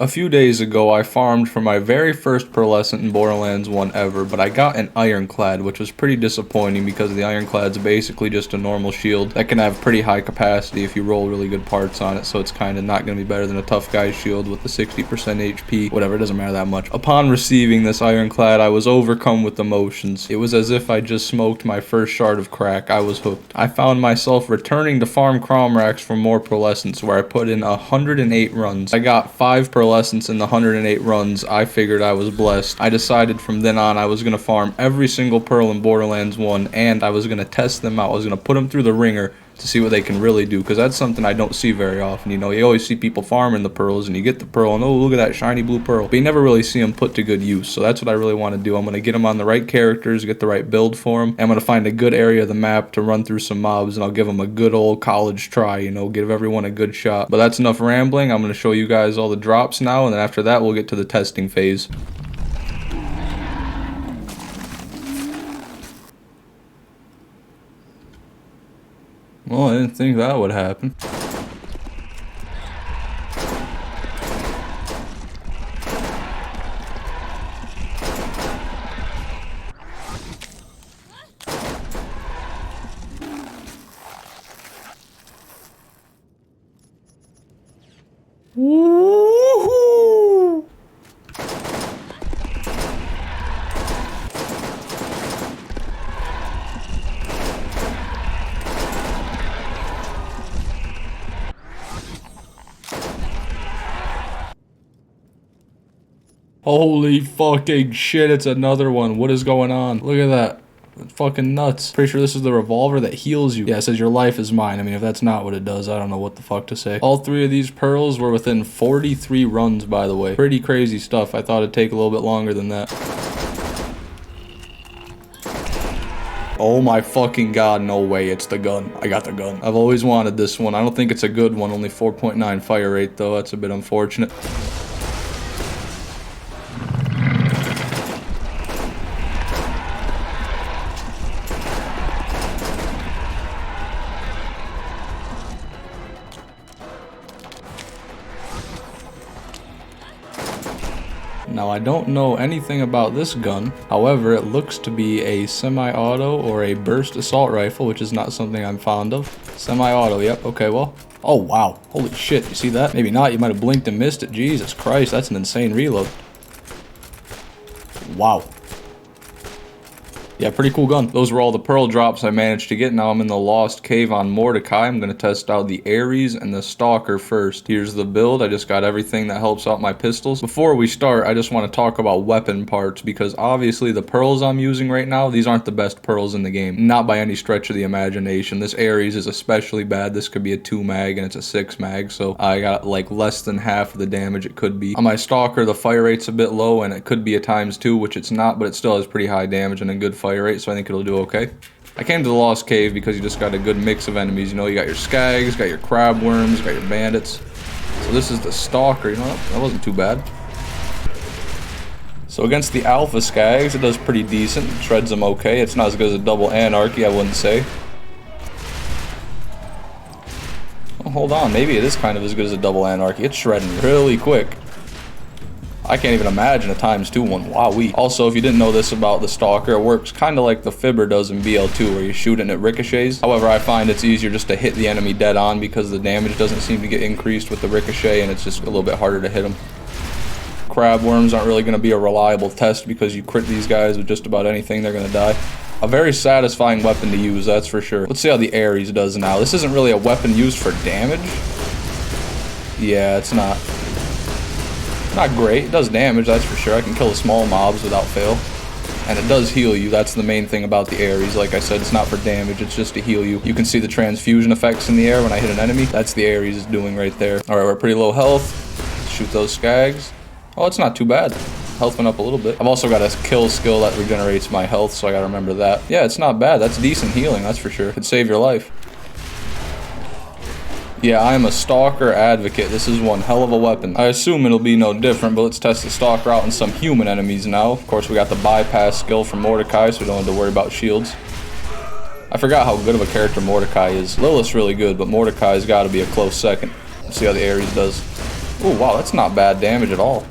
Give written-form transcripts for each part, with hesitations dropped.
A few days ago, I farmed for my very first Pearlescent in Borderlands 1 ever, but I got an Ironclad, which was pretty disappointing because the Ironclad's basically just a normal shield that can have pretty high capacity if you roll really good parts on it, so it's kind of not going to be better than a tough guy's shield with the 60% HP, whatever, it doesn't matter that much. Upon receiving this Ironclad, I was overcome with emotions. It was as if I just smoked my first shard of crack. I was hooked. I found myself returning to farm Cromracks for more Pearlescents, where I put in 108 runs. I got 5 Pearlescents in the 108 runs. I figured I was blessed. I decided from then on I was going to farm every single Pearl in Borderlands 1, and I was going to test them out. I was going to put them through the ringer to see what they can really do, because that's something I don't see very often. You know, you always see people farming the pearls, and you get the pearl, and oh, look at that shiny blue pearl, but you never really see them put to good use. So that's what I really want to do. I'm going to get them on the right characters, get the right build for them, and I'm going to find a good area of the map to run through some mobs, and I'll give them a good old college try, you know, give everyone a good shot. But that's enough rambling. I'm going to show you guys all the drops now, and then after that we'll get to the testing phase. Well, I didn't think that would happen. Woohoo! Holy fucking shit, it's another one. What is going on? Look at that. It's fucking nuts. Pretty sure this is the revolver that heals you. Yeah, it says your life is mine. I mean, if that's not what it does, I don't know what the fuck to say. All 3 of these pearls were within 43 runs, by the way. Pretty crazy stuff. I thought it'd take a little bit longer than that. Oh my fucking god, no way, it's the gun. I got the gun. I've always wanted this one. I don't think it's a good one, only 4.9 fire rate though. That's a bit unfortunate. Now, I don't know anything about this gun. However, it looks to be a semi-auto or a burst assault rifle, which is not something I'm fond of. Semi-auto, yep, okay, well. Oh, wow. Holy shit, you see that? Maybe not, you might have blinked and missed it. Jesus Christ, that's an insane reload. Wow. Yeah, pretty cool gun. Those were all the pearl drops I managed to get. Now I'm in the Lost Cave on Mordecai. I'm going to test out the Ares and the Stalker first. Here's the build. I just got everything that helps out my pistols. Before we start, I just want to talk about weapon parts, because obviously the pearls I'm using right now, these aren't the best pearls in the game. Not by any stretch of the imagination. This Ares is especially bad. This could be a 2 mag and it's a 6 mag, so I got like less than half of the damage it could be. On my Stalker, the fire rate's a bit low and it could be a ×2, which it's not, but it still has pretty high damage and a good fire rate, so I think it'll do okay. I came to the Lost Cave because you just got a good mix of enemies. You know, you got your skags, got your crab worms, got your bandits. So this is the Stalker. You know, that wasn't too bad. So against the alpha skags, it does pretty decent. It shreds them okay. It's not as good as a double anarchy, I wouldn't say. Oh, hold on, maybe it is kind of as good as a double anarchy. It's shredding really quick. I can't even imagine a ×2 one. Wowee. Also, if you didn't know this about the Stalker, it works kind of like the Fibber does in BL2, where you shoot and it ricochets. However, I find it's easier just to hit the enemy dead on because the damage doesn't seem to get increased with the ricochet, and it's just a little bit harder to hit them. Crab worms aren't really going to be a reliable test because you crit these guys with just about anything, they're going to die. A very satisfying weapon to use, that's for sure. Let's see how the Ares does now. This isn't really a weapon used for damage. Yeah, it's not great. It does damage, that's for sure. I can kill the small mobs without fail. And it does heal you. That's the main thing about the Ares. Like I said, it's not for damage, it's just to heal you. You can see the transfusion effects in the air when I hit an enemy. That's the Ares is doing right there. Alright, we're at pretty low health. Shoot those skags. Oh, it's not too bad. Health went up a little bit. I've also got a kill skill that regenerates my health, so I gotta remember that. Yeah, it's not bad. That's decent healing, that's for sure. Could save your life. Yeah, I am a Stalker advocate. This is one hell of a weapon. I assume it'll be no different, but let's test the Stalker out on some human enemies now. Of course, we got the bypass skill from Mordecai, so we don't have to worry about shields. I forgot how good of a character Mordecai is. Lilith's really good, but Mordecai's got to be a close second. Let's see how the Ares does. Oh, wow, that's not bad damage at all.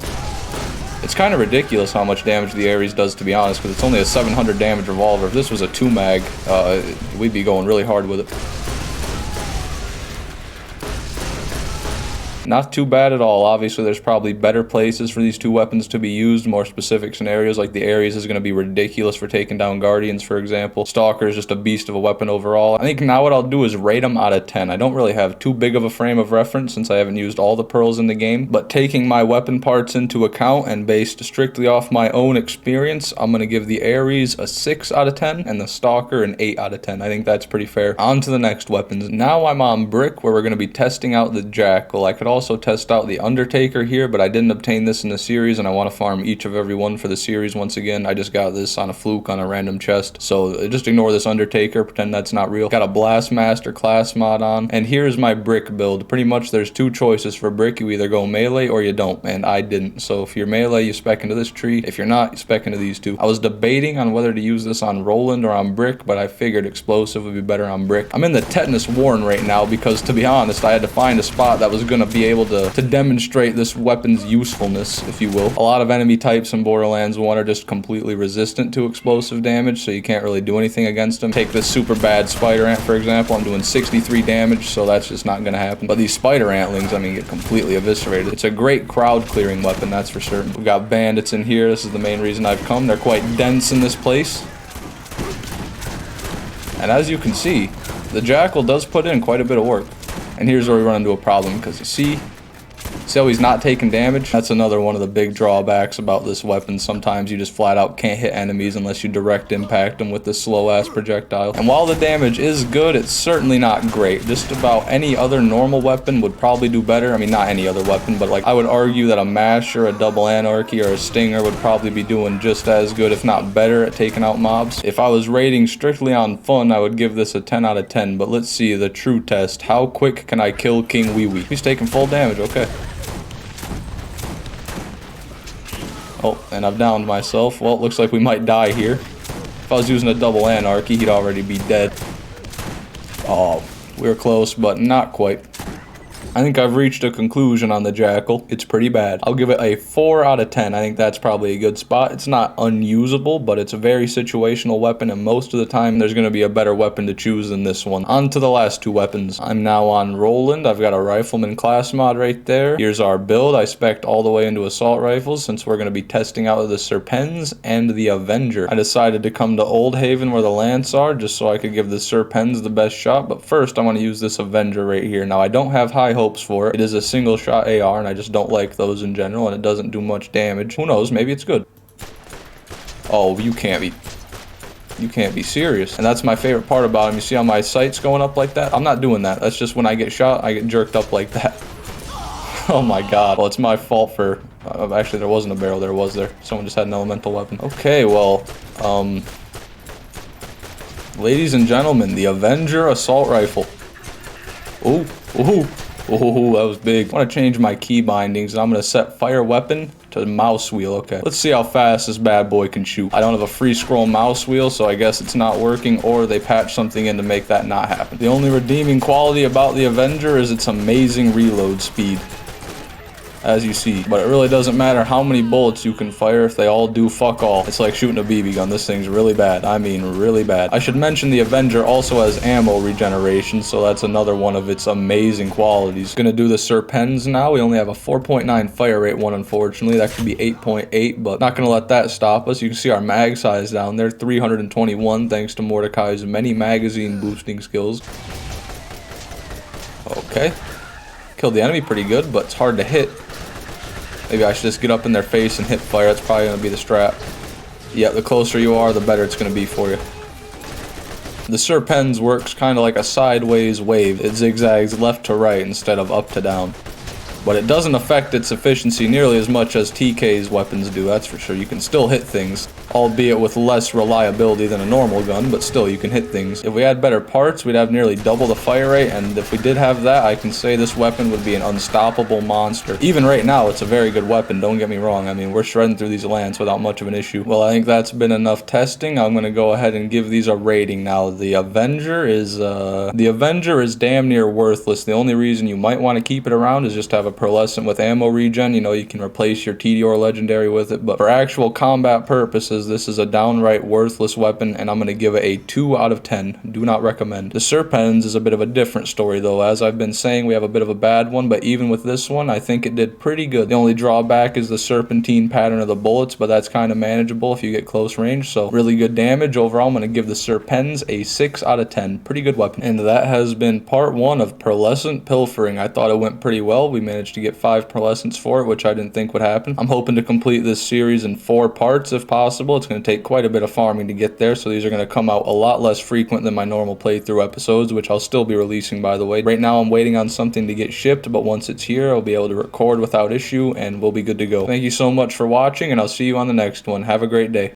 It's kind of ridiculous how much damage the Ares does, to be honest, because it's only a 700 damage revolver. If this was a 2-mag, we'd be going really hard with it. Not too bad at all. Obviously, there's probably better places for these two weapons to be used, more specific scenarios, like the Ares is going to be ridiculous for taking down Guardians, for example. Stalker is just a beast of a weapon overall. I think now what I'll do is rate them out of 10. I don't really have too big of a frame of reference since I haven't used all the pearls in the game, but taking my weapon parts into account and based strictly off my own experience, I'm going to give the Ares a 6 out of 10 and the Stalker an 8 out of 10. I think that's pretty fair. On to the next weapons. Now I'm on Brick, where we're going to be testing out the Jackal. I could also test out the Undertaker here, but I didn't obtain this in the series, and I want to farm each of every one for the series once again. I just got this on a fluke on a random chest, so just ignore this Undertaker, pretend that's not real. Got a Blastmaster class mod on, and here's my Brick build. Pretty much there's two choices for Brick. You either go melee or you don't, and I didn't. So if you're melee, you spec into this tree. If you're not, you spec into these two. I was debating on whether to use this on Roland or on Brick, but I figured explosive would be better on Brick. I'm in the Tetanus Warren right now because, to be honest, I had to find a spot that was going to be able to demonstrate this weapon's usefulness, if you will. A lot of enemy types in Borderlands 1 are just completely resistant to explosive damage, so you can't really do anything against them. Take this super bad spider ant, for example. I'm doing 63 damage, so that's just not going to happen. But these spider antlings, I mean, get completely eviscerated. It's a great crowd clearing weapon, that's for certain. We've got bandits in here. This is the main reason I've come. They're quite dense in this place. And as you can see, the Jackal does put in quite a bit of work. And here's where we run into a problem, because you see how he's not taking damage? That's another one of the big drawbacks about this weapon. Sometimes you just flat out can't hit enemies unless you direct impact them with this slow ass projectile. And while the damage is good, it's certainly not great. Just about any other normal weapon would probably do better. I mean, not any other weapon, but like I would argue that a Mash or a Double Anarchy or a Stinger would probably be doing just as good, if not better, at taking out mobs. If I was rating strictly on fun, I would give this a 10 out of 10. But let's see the true test. How quick can I kill King Wee Wee? He's taking full damage, okay. Oh, and I've downed myself. Well, it looks like we might die here. If I was using a Double Anarchy, he'd already be dead. Oh, we were close, but not quite. I think I've reached a conclusion on the Jackal. It's pretty bad. I'll give it a 4 out of 10. I think that's probably a good spot. It's not unusable, but it's a very situational weapon, and most of the time there's going to be a better weapon to choose than this one. On to the last two weapons. I'm now on Roland. I've got a Rifleman class mod right there. Here's our build. I spec'd all the way into assault rifles since we're going to be testing out the Sirpens and the Avenger. I decided to come to Old Haven where the Lance are just so I could give the Sirpens the best shot, but first I want to use this Avenger right here. Now, I don't have high hopes for it. It is a single shot AR, and I just don't like those in general, and it doesn't do much damage. Who knows? Maybe it's good. Oh, you can't be serious. And that's my favorite part about him. You see how my sight's going up like that? I'm not doing that. That's just when I get shot, I get jerked up like that. Oh my god. Well, it's my fault for... actually, there wasn't a barrel there, was there? Someone just had an elemental weapon. Okay, well, ladies and gentlemen, the Avenger assault rifle. Ooh, ooh. Oh, that was big. I want to change my key bindings, and I'm going to set fire weapon to mouse wheel. Okay, let's see how fast this bad boy can shoot. I don't have a free scroll mouse wheel, so I guess it's not working, or they patched something in to make that not happen. The only redeeming quality about the Avenger is its amazing reload speed, as you see. But it really doesn't matter how many bullets you can fire if they all do fuck all. It's like shooting a BB gun. This thing's really bad. I mean, really bad. I should mention the Avenger also has ammo regeneration, so that's another one of its amazing qualities. Gonna do the Sirpens now. We only have a 4.9 fire rate one, unfortunately. That could be 8.8, but not gonna let that stop us. You can see our mag size down there, 321, thanks to Mordecai's many magazine boosting skills. Okay. Killed the enemy pretty good, but it's hard to hit. Maybe I should just get up in their face and hip fire. That's probably going to be the strat. Yeah, the closer you are, the better it's going to be for you. The Sirpens works kind of like a sideways wave. It zigzags left to right instead of up to down. But it doesn't affect its efficiency nearly as much as TK's weapons do, that's for sure. You can still hit things, albeit with less reliability than a normal gun, but still, you can hit things. If we had better parts, we'd have nearly double the fire rate, and if we did have that, I can say this weapon would be an unstoppable monster. Even right now, it's a very good weapon, don't get me wrong. I mean, we're shredding through these lands without much of an issue. Well, I think that's been enough testing. I'm going to go ahead and give these a rating now. The Avenger is damn near worthless. The only reason you might want to keep it around is just to have a Pearlescent with ammo regen. You know, you can replace your Tediore legendary with it, but for actual combat purposes, this is a downright worthless weapon, and I'm going to give it a 2 out of 10. Do not recommend. The Sirpens is a bit of a different story though. As I've been saying, we have a bit of a bad one, but even with this one, I think it did pretty good. The only drawback is the serpentine pattern of the bullets, but that's kind of manageable if you get close range, so really good damage. Overall, I'm going to give the Sirpens a 6 out of 10. Pretty good weapon. And that has been part 1 of Pearlescent pilfering. I thought it went pretty well. We managed to get 5 Pearlescents for it, which I didn't think would happen. I'm hoping to complete this series in 4 parts if possible. It's going to take quite a bit of farming to get there, so these are going to come out a lot less frequent than my normal playthrough episodes, which I'll still be releasing, by the way. Right now I'm waiting on something to get shipped, but once it's here I'll be able to record without issue and we'll be good to go. Thank you so much for watching, and I'll see you on the next one. Have a great day.